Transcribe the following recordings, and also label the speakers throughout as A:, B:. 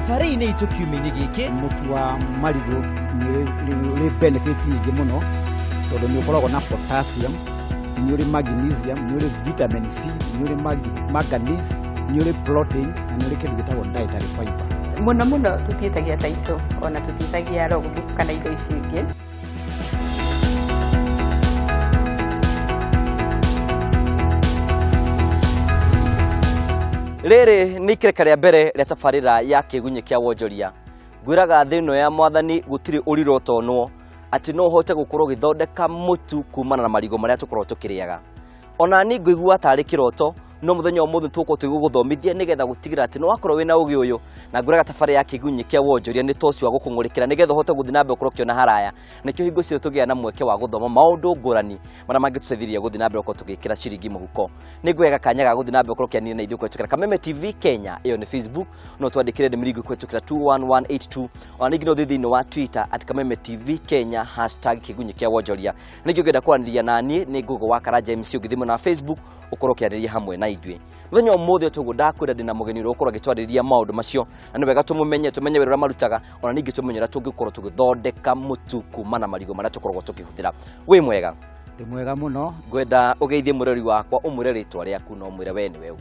A: thabarĩ-inĩ itũ kiumia-inĩ gĩkĩ
B: mutu wa marigo ni benefits nyingĩ mũno tondũ nĩ ũkoragwo na potassium, ni uri magnesium, ni uri vitamin C, ni uri manganese, ni uri protein na ni uri kĩndũ gĩtagwo dietary fiber.
C: Mũno tutiĩtagia taito ona tutiĩtagia rogo kana indo ici ingĩ.
A: Rĩrĩ nĩ ikereka rĩa mbere rĩa tabarĩra ya Kiigunyi Kia Wonjoria. Ngwĩraga thĩ ĩno ya mwathani gũtirĩ ũriro ũtonwo atĩ no ũhote gũkorwo ũgĩthondeka mũtu kumana na marigo marĩa tũkorwo tũkĩrĩaga. Ona ni ngũigua tarĩ kĩroto no mũthenya ũmũthĩ tũkorwo tũgĩgũthomithia nĩgetha gũtigĩra atĩ no wakorwo wĩna ũgĩ ũyũ na ngwĩraga tabarĩra ya Kiigunyi Kia Wonjoria nĩ toci wa gũkũngũrĩkĩra nĩgetha ũhote gũthiĩ na mbere ũkorwo ũkĩona haraya. Nĩkĩo hingo ciothe tũgĩa na mweke wa gũthoma maũndũ ngũrani marĩa mangĩtũteithĩrĩria gũthiĩ na mbere ũkorwo tũgĩkĩra ciringi mũhuko. Nĩ ngwega kanya ga gũthiĩ na mbere ũkorwo ũkĩanĩrĩra na ithuĩ kũhetũkĩra Kameme TV Kenya, ĩyo nĩ Facebook, no twandĩkĩre ndũmĩrĩri kũhetũkĩra 21182, ona ningĩ no thĩinĩ wa Twitter @Kameme TV Kenya #Kiigunyi Kia Wonjoria. Nĩkĩo ngenda kwaranĩria na niĩ nĩ Ngũgũ wa Karanja MC ũgĩthimwo na Facebook ũkorwo ũkĩanĩrĩria hamwe na ithuĩ. Mũthenya ũmũthĩ tũgũ ndakwĩra ndĩna mũgeni ũrĩa ũkorwo agĩtwarĩria maũndũ macio na nĩ wega tumenye wĩra ũrĩa marutaga ona ningĩ tumenye ũrĩa tũngĩkorwo tũgĩthondeka mũtu kumana marigo marĩa tũkoragwo tũkĩhũthĩra. Wĩ mwega?
B: Ndĩ mwega mũno.
A: Ngwenda ũgeithie mũrori wakwa ũmwĩre rĩtwa rĩaku na ũmwĩre we nĩ weũ.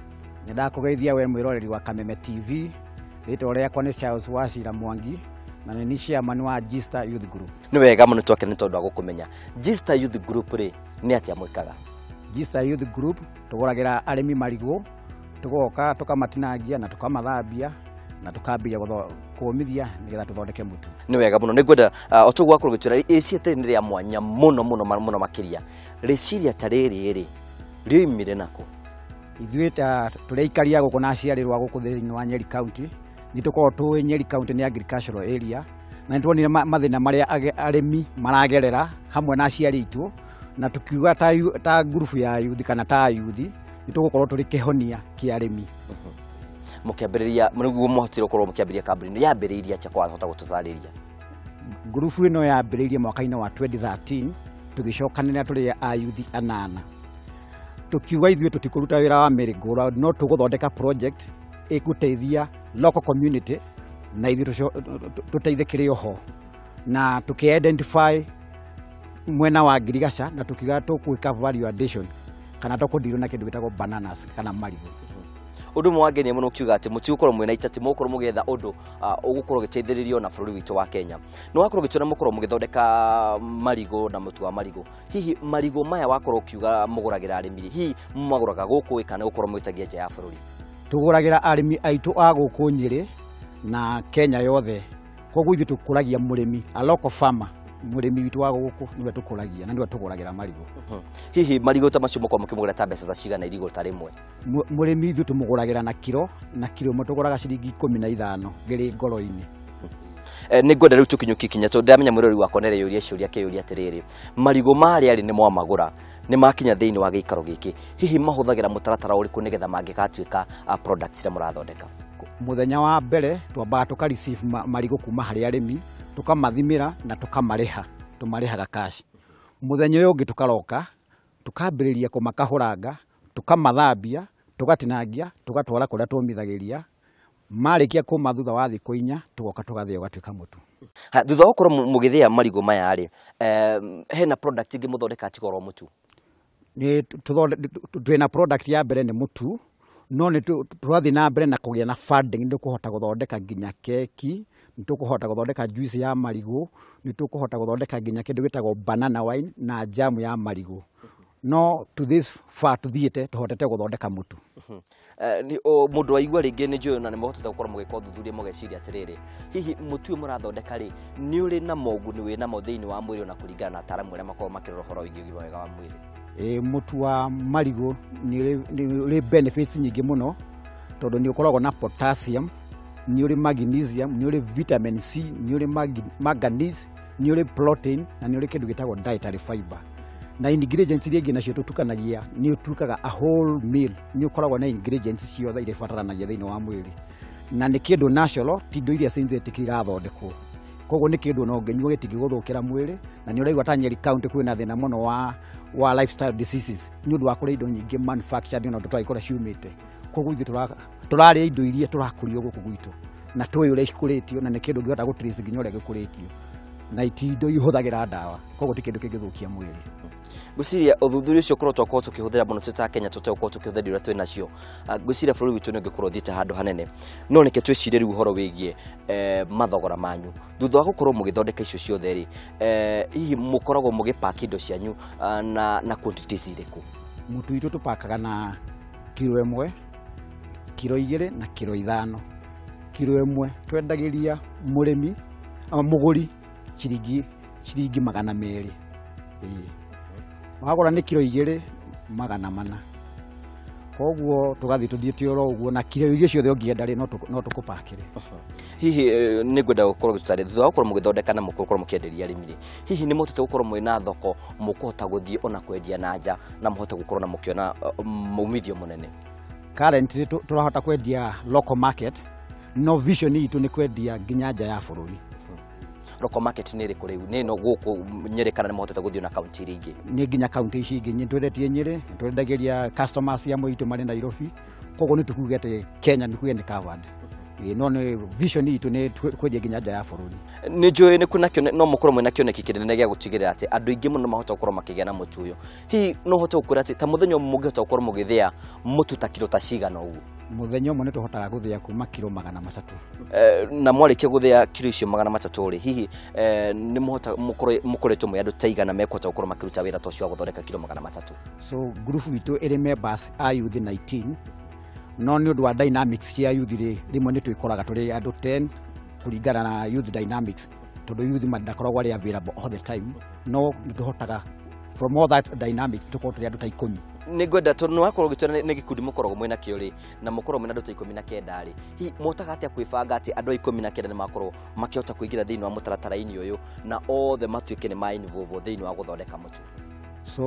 B: Nĩndakũgeithia we mwĩroreri wa Kameme TV. Rĩtwa rĩakwa nĩ Charles Wachira Mwangi na nĩ chairman wa Gista Youth Group.
A: Nĩ wega mũno twakĩra nĩ tondũ wa gũkũmenya. Gista Youth Group rĩ nĩ atĩa mwĩkaga?
B: Gista Youth Group tũgũragĩra arĩmi marigo, tugoka tukamatinangia na tukamathambia na tukambia kũmithia nĩgetha tũthondeke mũtu.
A: Nĩ wega mũno. Nĩ ngwenda ũtũgwa kũrwo gĩtũra ĩciĩte nĩ rĩa mwanya mũno makĩria. Rĩciria ta rĩrĩ rĩ rĩoimire nakũ?
B: Ithuĩ ta tũrĩikaria gũkũ na aciarĩrwo gũkũ thĩinĩ wa Nyeri County. Nĩ tũkorwo tũĩ Nyeri County nĩ agricultural area na nĩ tuonire mathĩna marĩa arĩmi maragerera hamwe na aciari itũ na tukiuga ta group ya youth kana ta youth nĩ tũgũkorwo tũrĩ kĩhonia kĩa arĩmi.
A: Mũkĩambĩrĩria nĩguo mũhotire gũkorwo mũkĩambĩrĩria kambuni yambĩrĩirie atĩa kwahota gũtũtarĩria?
B: Group ĩno yambĩrĩirie mwaka-inĩ wa 2013 tũgĩcokanĩrĩra tũrĩ a youth 8. Tukiuga ithuĩ tũtikũruta wĩra wa marigo no tũgũthondeka project ĩgũteithia local community na ithuĩ tũteithĩkĩre oho na tũkĩ-identify mwena wa ngirigaca na tukiuga tũkwĩka value addition kana tũkũndirwo na kĩndũ gĩtagwo bananas kana marigo.
A: Ũndũ ũmwe wangenia mũno ũkiuga atĩ mũtigũkorwo mwĩna itati mũgũkorwo mũgetha ũndũ ũgũkorwo ũgĩteithĩrĩrio na bũrũri witũ wa Kenya. Nĩ wakorwo ũgĩtuona mũkorwo mũgĩthondeka marigo na mũtu wa marigo. Hihi marigo maya wakorwo ũkiuga mũgũragĩra arĩmi, hihi magũraga gũkũ kana gũkorwo mwĩtagia nja ya bũrũri?
B: Tũgũragĩra arĩmi aitũ a gũkũ Nyeri na Kenya yothe. Koguo ithuĩ tũkũragia mũrĩmi, a local farmer, mũrĩmi witũ wa gũkũ niwe tũkũragia na niwe tũgũragĩra marigo.
A: Hihi marigo ta macio mũkorwo mũkĩmũgũra ta mbeca cigana irigo ta rĩmwe?
B: Mũrĩmi ithuĩ tũmũgũragĩra na kiro ĩmwe tũgũraga ciringi 15 rĩrĩ ngoro-inĩ.
A: Nĩ ngwenda rĩu tũkinyũkie ikinya tondũ ndamenya mũrori wakwa nĩ rĩũria ciũria kĩũria atĩrĩrĩ, marigo marĩa rĩ nĩ mwamagũra nĩ makinya thĩinĩ wa gĩikaro gĩkĩ, hihi mahũthagĩra mũtaratara ũrĩkũ nĩgetha mangĩgatuĩka products iria mũrathondeka?
B: Mũthenya wa mbere twambaga tũka receive marigo kuma harĩ arĩmi, tũkamathimĩra na tũkamarĩha, tũmarĩhaga cash. Mũthenya ũyũ ũngĩ tũkaroka tũkambĩrĩria kũmakahũranga, tũkamathambia, tũgatinangia, tũgatwara kũrĩa tũmithagĩria. Marĩkia kuma thutha wa thikũ 4 tũgoka tũgathĩa ũgatuĩka mũtu.
A: Thutha wa gũkorwo mũgĩthĩa marigo maya rĩ, hena product ingĩ mũthondeka atigoro mũtu?
B: Twĩna product ya mbere nĩ mũtu, no nĩ tũrathiĩ na mbere na kũgĩa na funding nĩ tũkũhota gũthondeka nginya keki, nĩ tũkũhota gũthondeka juice ya marigo, nĩ tũkũhota gũthondeka nginya kĩndũ gĩtagwo banana wine na jam ya marigo. No to this far tuthiĩte tũhotete gũthondeka mũtu.
A: Mũndũ aigua rĩngĩ nĩ njũĩ na nĩ mũhotete gũkorwo mũgĩka ũthuthuria mũgeciria atĩrĩrĩ, hihi mũtu ũyũ mũrathondeka rĩ nĩ ũrĩ na moguni wĩ namo thĩinĩ wa mwĩrĩ ona kũringana na ataaramu arĩa makoragwo makĩrora ũhoro wĩgiĩ ũgima mwega wa mwĩrĩ?
B: Mũtu wa marigo nĩ benefits nyingĩ mũno tondũ nĩ ũkoragwo na potassium, nĩ ũrĩ magnesium, nĩ ũrĩ vitamin C, nĩ ũrĩ manganese, nĩ ũrĩ protein na nĩ ũrĩ kĩndũ gĩtagwo dietary fiber. Na ingredients iria ingĩ nacio tũtukanagia nĩ ũtuĩkaga a whole meal, nĩ ũkoragwo na ingredients ciothe iria ibataranagia thĩinĩ wa mwĩrĩ. Na nĩ kĩndũ natural, ti indo iria synthetic irathondekwo. Koguo nĩ kĩndũ no ngenyua gĩtingĩgũthũkĩra mwĩrĩ na nĩ ũraigua ta Nyeri County kwĩna thĩna mũno wa lifestyle diseases nĩ ũndũ wa kũrĩa indo nyingĩ manufactured no tũtwaikora ciumĩte. Koguo ithuĩ tũrarĩa indo iria tũrakũrio gũkũ gwitũ na tũĩ ũrĩa cikũrĩtio na nĩ kĩndũ ũngĩhota gũ-trace nginya ũrĩa gĩkũrĩtio na itindo ihũthagĩra ndawa koguo ti kĩndũ kĩngĩthũkia mwĩrĩ.
A: Ngwĩciria ũthuthuria ũcio ũkorwo twakorwo tũkĩhũthĩra mũno twĩ ta Kenya tũtegũkorwo tũkĩhũthĩra indo iria twĩ nacio. Ngwĩciria bũrũri witũ nĩ ũngĩkorwo ũthiĩte handũ hanene, no reke twĩcirie rĩu ũhoro wĩgiĩ mathogora manyu thutha wa gũkorwo mũgĩthondeka icio ciothe rĩ, hihi mũkoragwo mũgĩpaki indo cianyu na quantities irĩkũ?
B: Mũtu witũ tũpakaga na kilo 1, kilo 2 na kilo 5. Kilo 1 twendagĩria mũrĩmi mũgũri ciringi 200. Wagũra nĩ kilo 2 400. Koguo tũgathiĩ tũthiĩte oro ũguo na kilo iria ciothe ũngĩenda rĩ no tũkũpakĩre.
A: Hihi nĩ ngwenda gũkorwo gĩtũtarĩ thutha wa gũkorwo mũgĩthondeka na mũkorwo mũkĩenderia arĩmi rĩ, hihi nĩ mũhotete gũkorwo mwĩna thoko mũkũhota gũthiĩ ona kwendia na nja na mũhote gũkorwo na mũkĩona maumithio mũnene?
B: Currently tũrahota kwendia local market, no vision itũ nĩ kwendia nginya nja ya bũrũri.
A: Local market nĩ ĩrĩkũ rĩu? Nĩ no gũkũ Nyeri kana nĩ mũhotete gũthiĩ na kaunti iria ingĩ?
B: Nĩ nginya kaunti ici ingĩ. Nĩ twendetie Nyeri, nĩ twendagĩria customers ya mũitũ marĩ Nairobi, koguo nĩ tukuge atĩ Kenya nĩ kuge nĩ covered. No nĩ vision itũ nĩ kwendia nginya nja ya bũrũri.
A: Nĩ njũĩ nĩ kwĩna no mũkorwo mwĩna kĩoneki kĩnene gĩa gũtigĩrĩra atĩ andũ aingĩ mũno mahota gũkorwo makĩgĩa na mũtu ũyũ. Hihi no ũhote gũkwĩra atĩ ta mũthenya ũmwe mũngĩhota gũkorwo mũgĩthĩa mũtu ta kilo ta cigana ũguo?
B: Mũthenya ũmwe nĩ tũhotaga gũthĩa kuma kilo 300.
A: Na mwarĩkia gũthĩa kilo icio 300 rĩ, hihi nĩ mũkoretwo mwĩ andũ ta igana mekũhota gũkorwo makĩruta wĩra ta ũcio wa gũthondeka kilo 300?
B: So group witũ ĩrĩ members a youth 19, no nĩ ũndũ wa dynamics cia youth rĩ, rĩmwe nĩ twĩkoraga tũrĩ andũ 10 kũringana na youth dynamics, tondũ youth madakoragwo arĩ available all the time, no nĩ tũhotaga from all that dynamics tũkorwo tũrĩ andũ ta 10.
A: Nĩ ngwenda tondũ nĩ wakorwo gĩtũra nĩ gĩkundi mũkoragwo mwĩna kĩo rĩ, na mũkorwo mwĩna andũ ta 19 rĩ, hihi mũtaga atĩa kwĩbanga atĩ andũ 19 nĩ makorwo makĩhota kũingĩra thĩinĩ wa mũtaratara-inĩ ũyũ na othe matuĩke nĩ ma involve thĩinĩ wa gũthondeka mũtu?
B: So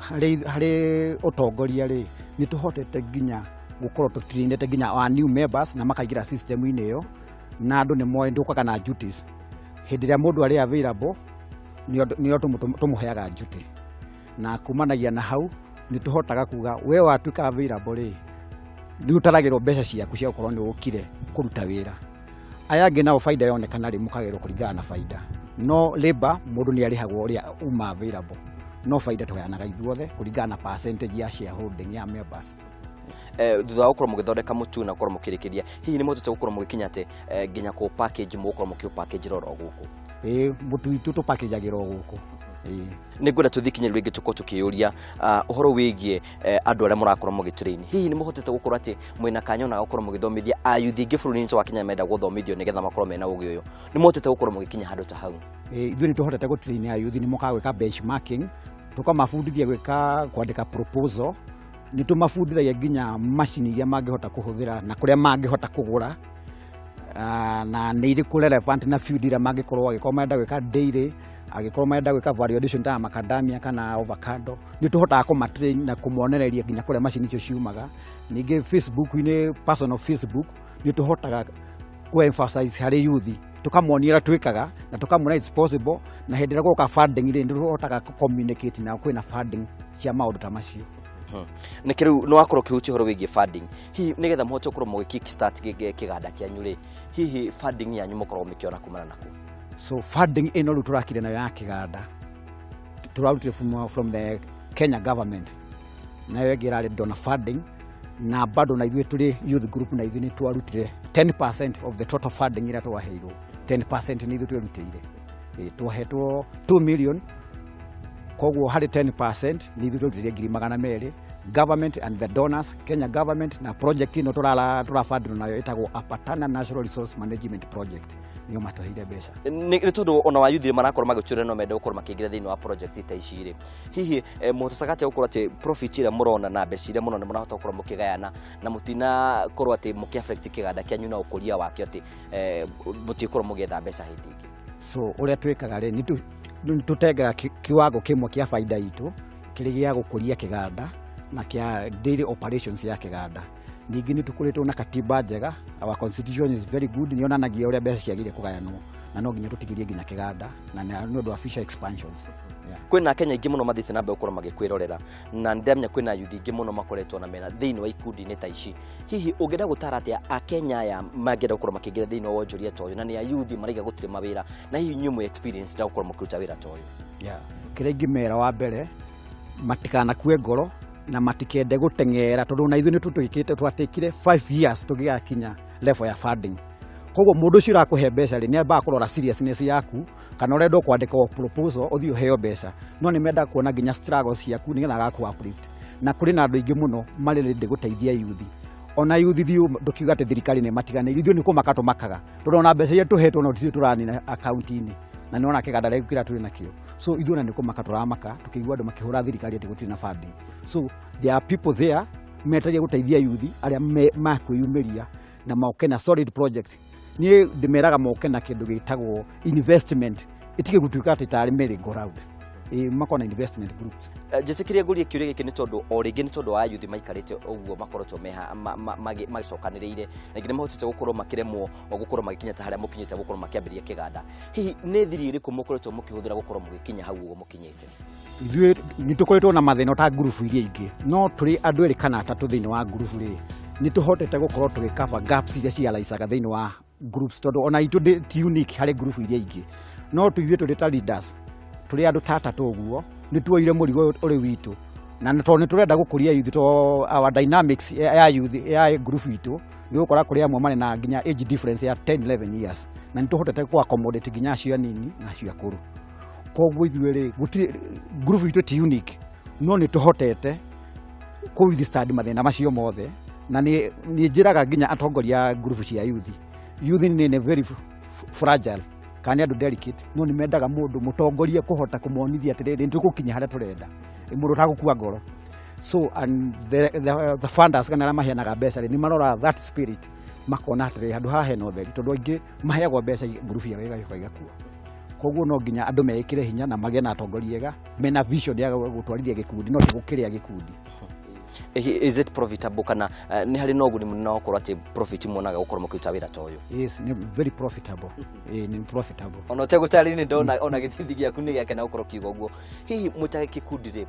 B: harĩ ũtongoria rĩ, nĩ tũhotete nginya gũkorwo tũtirindĩte nginya our new members na makaingĩra system-inĩ ĩyo, na andũ nĩ moĩ ndũkaga na duties. Hĩndĩ ĩrĩa mũndũ arĩ available nĩo tũmũheaga duty, na kumanagia na hau nĩ tũhotaga kuga we watuĩka available rĩ, nĩ ũtaragĩrwo mbeca ciaku cia gũkorwo nĩ ũkire kũruta wĩra. Aya angĩ nao baida yonekana rĩ mũkagĩrwo kũringana na baida, no labor mũndũ nĩ arĩhagwo ũrĩa uma available, no baida tũheanaga ithuothe kũringana na percentage ya shareholding ya members.
A: Thutha wa gũkorwo mũgĩthondeka mũtu na gũkorwo mũkĩrĩkĩria, hihi nĩ mũhotete gũkorwo mũgĩkinya atĩ nginya kũ package mũgũkorwo mũkĩpackage roro gũkũ?
B: Mũtu witũ tũpackage-agĩra gũkũ.
A: Nĩ ngwenda tũthiĩ kinya rĩngĩ tũkorwo tũkĩũria ũhoro wĩgiĩ andũ arĩa mũrakorwo mũgĩtrain. Hihi nĩ mũhotete gũkorwo atĩ mwĩna kanya ona gũkorwo mũgĩthomithia ayuthi ingĩ bũrũri-inĩ wa Kenya menda gũthomithio nĩgetha makorwo mena ũgĩ ũyũ? Nĩ mũhotete gũkorwo mũgĩkinya handũ ta hau?
B: Ithuĩ nĩ tũhotete gũtrain ayuthi, nĩ mokaga gwĩka benchmarking, tũkamabundithia gwĩka kwandĩka proposal, nĩ tũmabundithagia nginya macini iria mangĩhota kũhũthĩra na kũrĩa mangĩhota kũgũra, na nĩ irĩkũ relevant na field iria mangĩkorwo agĩkorwo menda gwĩka dairy, agĩkorwo menda gwĩka validation ta macadamia kana avocado. Nĩ tũhotaga kũmatrain na kũmonereria nginya kũrĩa macini icio ciumaga. Ningĩ Facebook-inĩ, personal Facebook, nĩ tũhotaga kũ-emphasize harĩ youth, tũkamonia ũrĩa twĩkaga na tũkamwĩra it's possible, na hĩndĩ ĩrĩa gũka funding rĩ, nĩ tũhotaga communicate na kwĩna funding cia maũndũ ta macio.
A: Nĩ kĩrĩu nĩ wakorwo ũkĩhutia ũhoro wĩgiĩ funding, hihi nĩgetha mũhote gũkorwo mũgĩ kick start kĩganda kĩanyu rĩ, hihi funding yanyu mũkorwo mũkĩona kumana nakũ?
B: So funding ĩno rĩu tũrakire nayo ya kĩganda tũrarutire from the Kenya government, nayo ĩngĩ ĩrarĩ donor funding, na bado na ithuĩ tũrĩ youth group na ithuĩ nĩ twarutire 10% of the total funding ĩrĩa twaheirwo. 10% nĩ ithuĩ twĩrutĩire, twahetwo 2 million, koguo harĩ 10% nĩ ithuĩ twarutire 200,000 government and the donors, Kenya government, na project ĩno tũrafundĩrwo nayo ĩtagwo Apatana National Resource Management Project, nĩo matũheire mbeca.
A: Nĩ tondũ ona wa youth marakorwo magĩtũrĩa no menda gũkorwo makĩingĩra thĩinĩ wa project ta ici rĩ, hihi mũhotaga atĩa gũkorwo atĩ profit ĩrĩa mũrona na mbeca iria mũrona mũrahota gũkorwo mũkĩgayana na mũtinakorwo atĩ mũkĩ-affect kĩganda kĩanyu na ũkũria wakĩo atĩ mũtiĩkorwo mũgĩetha mbeca hĩndĩ ĩngĩ? So
B: ũrĩa twĩkaga rĩ, nĩ tũtengaga kiwango kĩmwe kĩa baida itũ kĩrĩ gĩa gũkũria kĩganda na kĩa daily operations ya kĩganda, ningĩ nĩ tũkũrĩtwo na katiba njega, our constitution is very good, nĩ onanagia ũrĩa mbeca ciagĩrĩire kũgayanwo, na no nginya tũtigĩrie nginya kĩganda na nĩ ũndũ wa future expansions.
A: Kwĩna Kenya ingĩ mũno mathiĩte na mbere gũkorwo magĩkwĩrorera, na ndamenya kwĩna yuthi ingĩ mũno makoretwo na mena thĩinĩ wa ikundi-inĩ ta ici. Hihi ũngĩenda gũtara atĩa Akenya aya mangĩenda gũkorwo makĩingĩra thĩinĩ wa wonjoria ta ũyũ, na nĩ ayuthi maraiga gũtirĩ mawĩra, na hihi nyumu experience na gũkorwo makĩruta wĩra ta ũyũ?
B: Kĩrĩa ingĩmera wa mbere, matikanakuue ngoro na matikende gũteng'era, tondũ na ithuĩ nĩ tũtwĩkĩte twatĩkire 5 years tũgĩgakinya level ya funding. Koguo mũndũ ũcio ũrakũhe mbeca rĩ, nĩ ambaga kũrora seriousness yaku, kana ũrenda kwandĩka proposal ũthiĩ ũheo mbeca, no nĩ menda kuona nginya struggles ciaku nĩgetha agaku uplift. Na kũrĩ na andũ aingĩ mũno marĩ ready gũteithia yuthi. Ona yuthi thiũ ndũkiuga atĩ thirikari nĩ matiganĩire, ithuĩ nĩ kũmaka tũmakaga, tondũ ona mbeca iria tũhetwo no tũthiĩ tũranina account-inĩ, na nĩ ona kĩganda gĩkĩ kĩrĩa tũrĩ nakĩo. So ithuĩ ona nĩ kũmaka tũramaka, tũkĩigua andũ makĩhũra thirikari atĩ gũtirĩ na funding. So there are people there metagia gũteithia yuthi arĩa makwĩyumĩria na moke na solid project. Niĩ ndĩmeraga moke na kĩndũ gĩtagwo investment, itige gũtuĩka atĩ tarĩ merry go round. Makona investment groups.
A: Njĩtĩkĩrie ngũrie kĩũria gĩkĩ nĩ tondũ o rĩngĩ nĩ tondũ wa yuthi maikarĩte ũguo makoretwo magicokanĩrĩire, na nginya mahotete gũkorwo makĩremwo o gũkorwo magĩkinya ta harĩa mũkinyĩte gũkorwo makĩambĩrĩria kĩganda. Hihi nĩ thiri ĩrĩkũ mũkoretwo mũkĩhũthĩra gũkorwo mũgĩkinya hau ũguo mũkinyĩte?
B: Ithuĩ nĩ tũkoretwo na mathĩna ta ngurubu iria ingĩ, no tũrĩ andũ erĩ kana atatũ thĩinĩ wa ngurubu rĩ, nĩ tũhotete gũkorwo tũgĩcover gaps iria ciaraicaga thĩinĩ wa groups, tondũ ona itũ ti unique harĩ ngurubu iria ingĩ, no tũithuĩ tũrĩ ta leaders tũrĩ andũ ta atatũ ũguo nĩ tuoire mũrigo ũrĩ witũ, na tondũ nĩ tũrenda gũkũria youth, to our dynamics ya youth ya group itũ nĩ gũkora kũrĩ amwe marĩ na nginya age difference ya 10-11 years, na nĩ tũhotete kũ accommodate nginya acio anini na acio akũrũ. Koguo ithuĩ rĩ, gũtirĩ group itũ ti unique, no nĩ tũhotete kũ withstand mathĩna macio mothe, na nĩ njĩraga nginya atongoria group cia youth nĩ very fragile, kana andũ delicate, no nĩ mendaga mũndũ mũtongoria kũhota kũmonithia atĩrĩrĩ nĩ tũgũkinya harĩa tũrenda, mũndũ ũtagũkua ngoro. So and the funders kana arĩa maheanaga mbeca nĩ marora that spirit, makona atĩrĩrĩ handũ haha hena ũtheri, tondũ aingĩ maheagwo mbeca group yao igakua. Koguo no nginya andũ meĩkĩre hinya na magĩe na atongoria ega mena vision ya gũtwarithia gĩkundi, no ti gũkĩrĩa gĩkundi.
A: Is it profitable kana nĩ harĩ na ũguni mũno gũkorwo atĩ profit muonaga gũkorwo mũkĩruta wĩra ta ũyũ?
B: Yes, very profitable. Nĩ profitable.
A: Ona ũtegũtarĩria nĩ ndona ona gĩthithi gĩaku nĩ gĩake na gũkorwo kiuga ũguo. Hihi mũtage gĩkundi rĩ,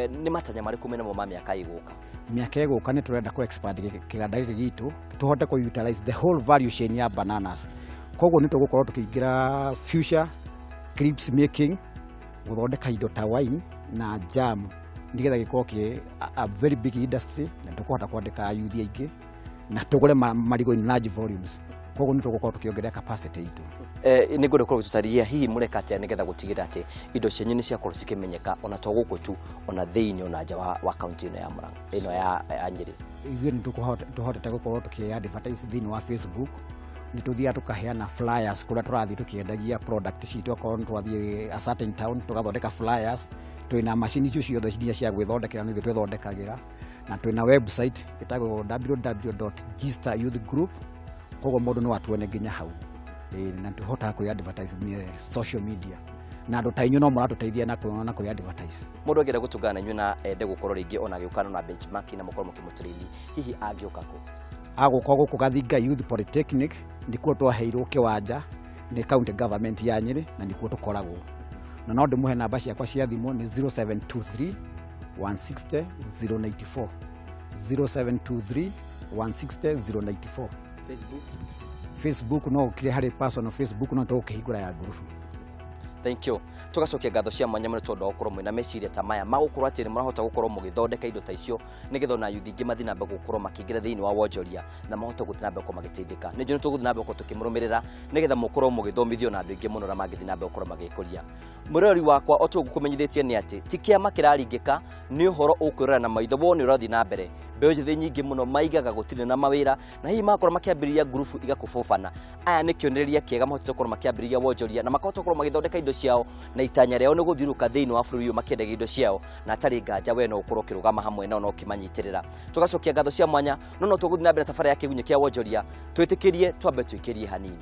A: nĩ matanya marĩkũ menamo ma mĩaka ĩgũka?
B: Mĩaka ĩgũka nĩ tũrenda kũ expand kĩganda gĩkĩ gitũ, tũhote kũ utilize the whole value chain ya bananas. Koguo nĩ tũgũkorwo tũkĩingĩra future crisps making, gũthondeka indo ta wine na jam, nigetha gĩkorwo a very big industry, na tũkũhota kwandĩka yuthi aingĩ na tũgũre marigo in large volumes. Koguo nĩ tũgũkorwo tũkĩongerera capacity itũ.
A: Nĩ ngũrĩkorwo gũtũtarĩria hihi mũreka atĩa nĩgetha gũtigĩra atĩ indo cianyu nĩ ciakorwo cikĩmenyeka ona to gũkũ tu, ona thĩinĩ ona nja wa kaunti ĩno ya Murang'a ĩno ya Nyĩrĩ? Ithuĩ
B: nĩ tũhotete gũkorwo tũkĩ-advertise thĩinĩ wa Facebook, nĩ tũthiaga tũkaheana flyers kũrĩa tũrathiĩ tũkĩendagia product citũ, okorwo nĩ twathiĩ a certain town tũgathondeka flyers. Twĩna macini icio ciothe nginya cia gwĩthondekera nĩ twĩthondekagĩra, na twĩna website ĩtagwo www.gisteryouthgroup, koguo mũndũ no atuone nginya hau, na tũhotaga kwĩ-advertise social media, na andũ ta inyuĩ no mũratũteithia na kwĩ-advertise. Mũndũ
A: angĩenda gũtungana na inyuĩ na ende gũkorwo rĩngĩ ona agĩũkana na benchmark na mũkorwo mũkĩmũtũrĩria, hihi angĩũka kũ?
B: Agũka gũkũ Gathinga Youth Polytechnic, nĩkuo twaheirwo kĩwanja nĩ county government ya Nyĩrĩ, na nĩkuo tũkoragwo. Na no ndĩmũhe namba ciakwa cia thimũ nĩ 0723 160 094, 0723 160 094. Facebook no ũkire harĩ personal Facebook, no tũgũkĩhingũra ya group. Thank you. Tugacokia ngatho cia mwanya mũno tondũ gũkorwo mwĩna meciria ta maya magũkorwo atĩ nĩ mũrahota gũkorwo mũgĩthondeka indo ta icio, nĩgetha ona yuthi ingĩ mathiĩ na mbere gũkorwo makĩingĩra thĩinĩ wa wonjoria na mahote gũthiĩ na mbere gũkorwo magĩteithĩka. Nĩ njũĩ nĩ tũgũthiĩ na mbere gũkorwo tũkĩmũrũmĩrĩra, nĩgetha mũkorwo mũgĩthomithio na andũ aingĩ mũno na mangĩthiĩ na mbere gũkorwo magĩkũria. Mũrori wakwa o tũgũkũmenyithĩtie nĩ atĩ ti kĩama kĩraringĩka, nĩ ũhoro ũkwĩrora na maitho wone ũrathiĩ na mbere. Mbeũ njĩthĩ nyingĩ mũno maigaga gũtirĩ na mawĩra, na hihi makorwo makĩambĩrĩria ngurubu igakũbũbana. Aya nĩ kĩonereria kĩega mahotete gũkorwo makĩambĩrĩria wonjoria na makahota gũkorwo magĩthondeka indo ciao, na itanya rĩao nĩ gũthiũrũka thĩinĩ wa bũrũri ũyũ makĩendagia indo ciao, na atarĩ nganja we no ũkorwo ũkĩrũgama hamwe nao no ũkĩmanyitĩrĩra. Tugacokia ngatho cia mwanya, no tũgũthiĩ na mbere thabarĩ ya Kiigunyi Kia Wonjoria, twĩtĩkĩrie twambe twĩkĩrie hanini.